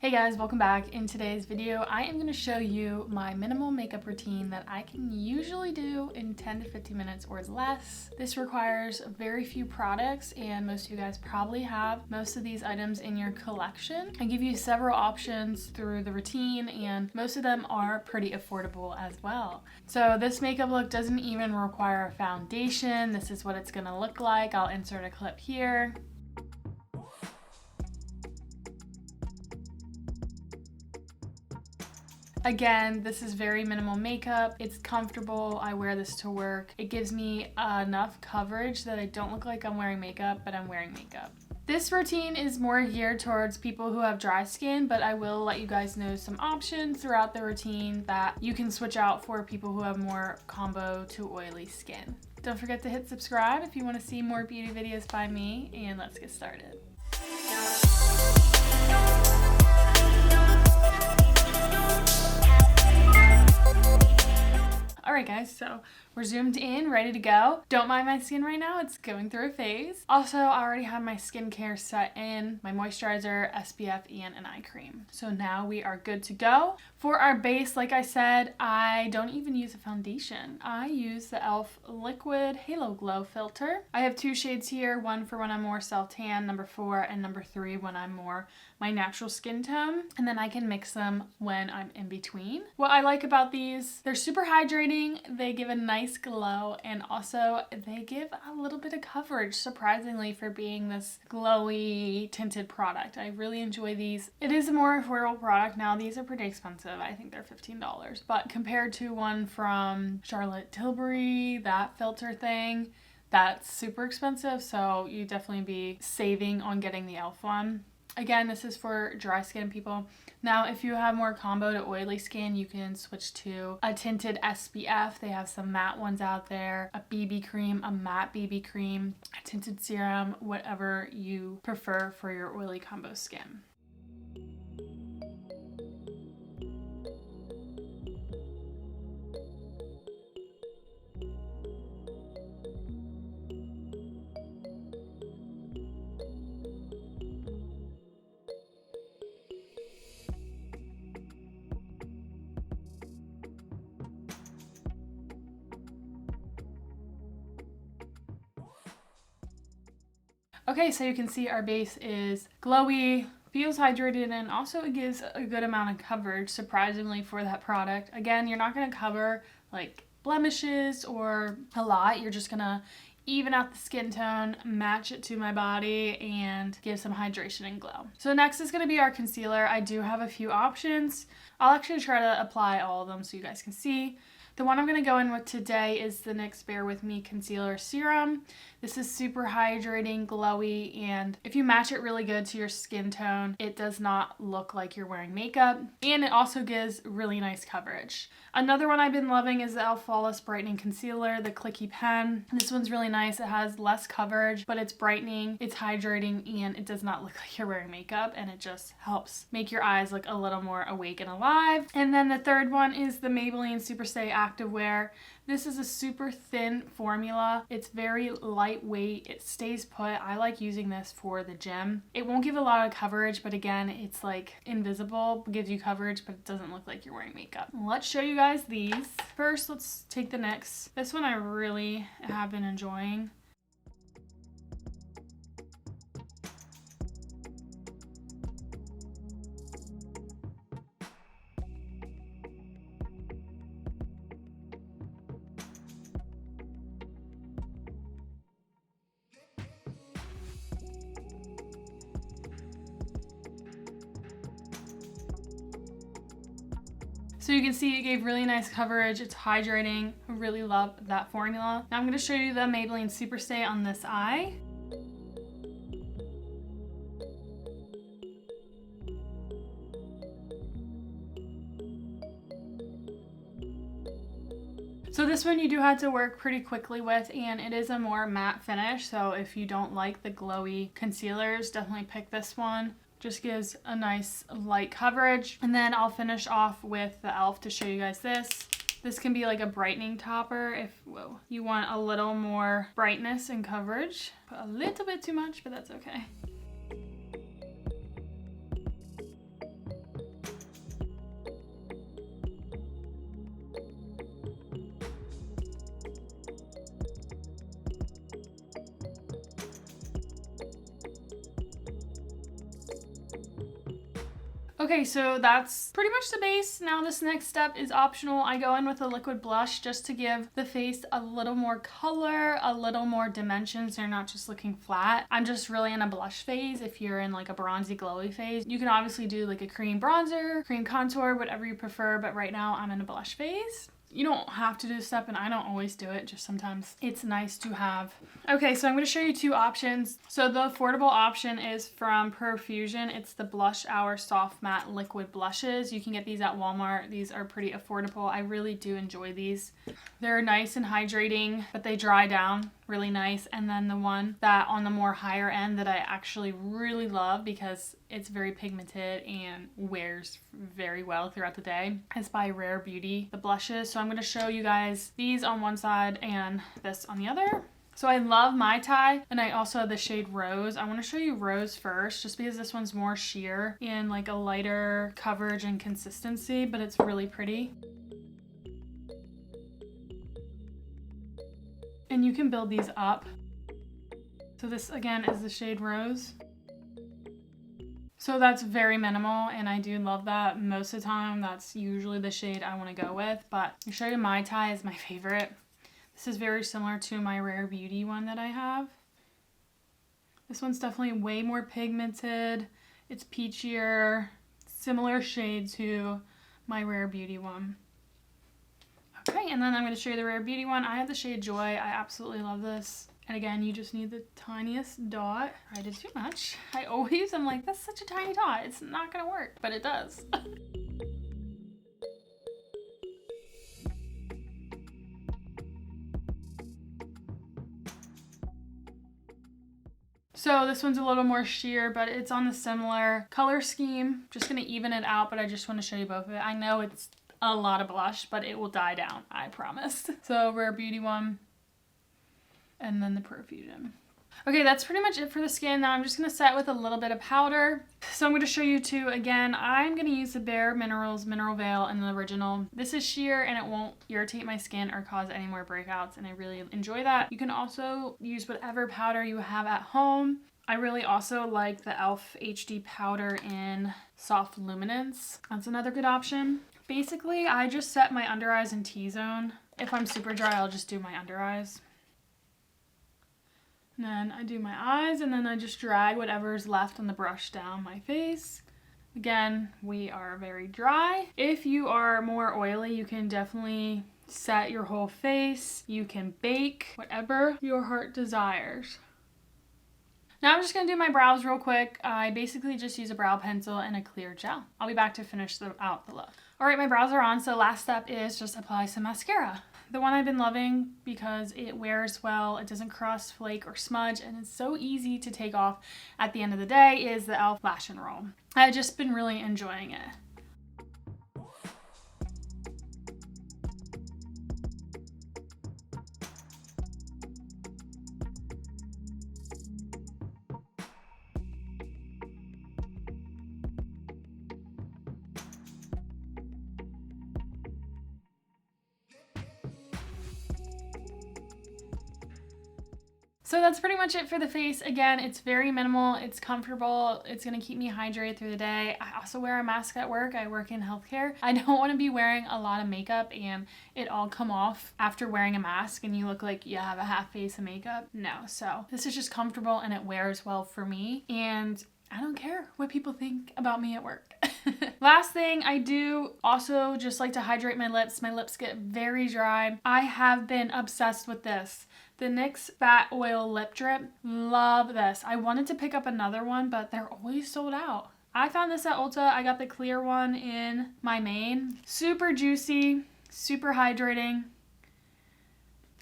Hey guys, welcome back. In today's video, I am going to show you my minimal makeup routine that I can usually do in 10 to 15 minutes or less. This requires very few products and most of you guys probably have most of these items in your collection. I give you several options through the routine and most of them are pretty affordable as well. So this makeup look doesn't even require a foundation. This is what it's going to look like. I'll insert a clip here. Again, this is very minimal makeup. It's comfortable. I wear this to work. It gives me enough coverage that I don't look like I'm wearing makeup, but I'm wearing makeup. This routine is more geared towards people who have dry skin, but I will let you guys know some options throughout the routine that you can switch out for people who have more combo to oily skin. Don't forget to hit subscribe if you want to see more beauty videos by me, and let's get started. Alright guys, so we're zoomed in, ready to go. Don't mind my skin right now, it's going through a phase. Also, I already have my skincare set in, my moisturizer, SPF, and an eye cream. So now we are good to go. For our base, like I said, I don't even use a foundation. I use the E.L.F. Liquid Halo Glow Filter. I have two shades here, one for when I'm more self-tan, number 4, and number 3 when I'm more my natural skin tone. And then I can mix them when I'm in between. What I like about these, they're super hydrating, they give a nice glow, and also they give a little bit of coverage, surprisingly, for being this glowy tinted product. I really enjoy these. It is a more affordable product now. These are pretty expensive. I think they're $15, but compared to one from Charlotte Tilbury, that filter thing, that's super expensive, so you definitely be saving on getting the E.L.F. one. Again, this is for dry skin people. Now, if you have more combo to oily skin, you can switch to a tinted SPF. They have some matte ones out there, a BB cream, a matte BB cream, a tinted serum, whatever you prefer for your oily combo skin. Okay, so you can see our base is glowy, feels hydrated, and also it gives a good amount of coverage, surprisingly, for that product. Again, you're not going to cover like blemishes or a lot. You're just going to even out the skin tone, match it to my body, and give some hydration and glow. So next is going to be our concealer. I do have a few options. I'll actually try to apply all of them so you guys can see. The one I'm going to go in with today is the NYX Bare With Me Concealer Serum. This is super hydrating, glowy, and if you match it really good to your skin tone, it does not look like you're wearing makeup, and it also gives really nice coverage. Another one I've been loving is the E.L.F. Flawless Brightening Concealer, the clicky pen. This one's really nice. It has less coverage, but it's brightening, it's hydrating, and it does not look like you're wearing makeup, and it just helps make your eyes look a little more awake and alive. And then the third one is the Maybelline Superstay Activewear. This is a super thin formula. It's very lightweight. It stays put. I like using this for the gym. It won't give a lot of coverage, but again, it's like invisible. It gives you coverage, but it doesn't look like you're wearing makeup. Let's show you guys these. First, let's take the NYX. This one I really have been enjoying. So you can see it gave really nice coverage. It's hydrating. I really love that formula. Now I'm going to show you the Maybelline Superstay on this eye. So this one you do have to work pretty quickly with, and it is a more matte finish. So if you don't like the glowy concealers, definitely pick this one. Just gives a nice light coverage. And then I'll finish off with the E.L.F. to show you guys this. This can be like a brightening topper if you want a little more brightness and coverage. Put a little bit too much, but that's okay. Okay, so that's pretty much the base. Now this next step is optional. I go in with a liquid blush just to give the face a little more color, a little more dimension, so you're not just looking flat. I'm just really in a blush phase. If you're in like a bronzy glowy phase, you can obviously do like a cream bronzer, cream contour, whatever you prefer, but right now I'm in a blush phase. You don't have to do this step, and I don't always do it, just sometimes it's nice to have. Okay, so I'm going to show you two options. So the affordable option is from Profusion. It's the Blush Hour Soft Matte Liquid Blushes. You can get these at Walmart. These are pretty affordable. I really do enjoy these. They're nice and hydrating, but they dry down really nice. And then the one that on the more higher end that I actually really love because it's very pigmented and wears very well throughout the day is by Rare Beauty, the blushes. So I'm going to show you guys these on one side and this on the other. So I love Mai Tai, and I also have the shade Rose. I want to show you Rose first just because this one's more sheer and like a lighter coverage and consistency, but it's really pretty. And you can build these up. So this again is the shade Rose. So that's very minimal, and I do love that. Most of the time that's usually the shade I want to go with, but I'll show you Mai Tai is my favorite. This is very similar to my Rare Beauty one that I have. This one's definitely way more pigmented. It's peachier, similar shade to my Rare Beauty one. Okay, and then I'm going to show you the Rare Beauty one. I have the shade Joy. I absolutely love this. And again, you just need the tiniest dot. I did too much. I'm like, that's such a tiny dot. It's not going to work, but it does. So this one's a little more sheer, but it's on the similar color scheme. Just gonna even it out, but I just want to show you both of it. I know it's a lot of blush, but it will die down, I promise. So Rare Beauty one, and then the Profusion. Okay, that's pretty much it for the skin. Now I'm just gonna set with a little bit of powder. So I'm gonna show you two again. I'm gonna use the BareMinerals Mineral Veil in the original. This is sheer and it won't irritate my skin or cause any more breakouts, and I really enjoy that. You can also use whatever powder you have at home. I really also like the E.L.F. HD powder in Soft Luminance. That's another good option. Basically, I just set my under eyes in T-zone. If I'm super dry, I'll just do my under eyes. And then I do my eyes, and then I just drag whatever's left on the brush down my face. Again, we are very dry. If you are more oily, you can definitely set your whole face. You can bake, whatever your heart desires. Now I'm just going to do my brows real quick. I basically just use a brow pencil and a clear gel. I'll be back to finish out the look. Alright, my brows are on, so last step is just apply some mascara. The one I've been loving because it wears well, it doesn't cross, flake, or smudge, and it's so easy to take off at the end of the day is the E.L.F. Lash and Roll. I've just been really enjoying it. So that's pretty much it for the face. Again, it's very minimal, it's comfortable, it's gonna keep me hydrated through the day. I also wear a mask at work. I work in healthcare. I don't wanna be wearing a lot of makeup and it all come off after wearing a mask and you look like you have a half face of makeup. No, so this is just comfortable and it wears well for me. And I don't care what people think about me at work. Last thing, I do also just like to hydrate my lips. My lips get very dry. I have been obsessed with this. The NYX Fat Oil Lip Drip. Love this. I wanted to pick up another one, but they're always sold out. I found this at Ulta. I got the clear one in my main. Super juicy, super hydrating.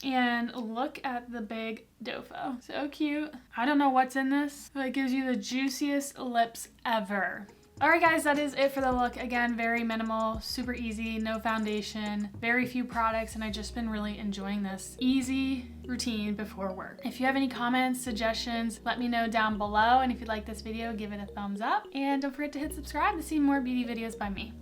And look at the big dofo. So cute. I don't know what's in this, but it gives you the juiciest lips ever. Alright guys, that is it for the look. Again, very minimal, super easy, no foundation, very few products, and I've just been really enjoying this easy routine before work. If you have any comments, suggestions, let me know down below, and if you like this video, give it a thumbs up, and don't forget to hit subscribe to see more beauty videos by me.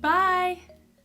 Bye!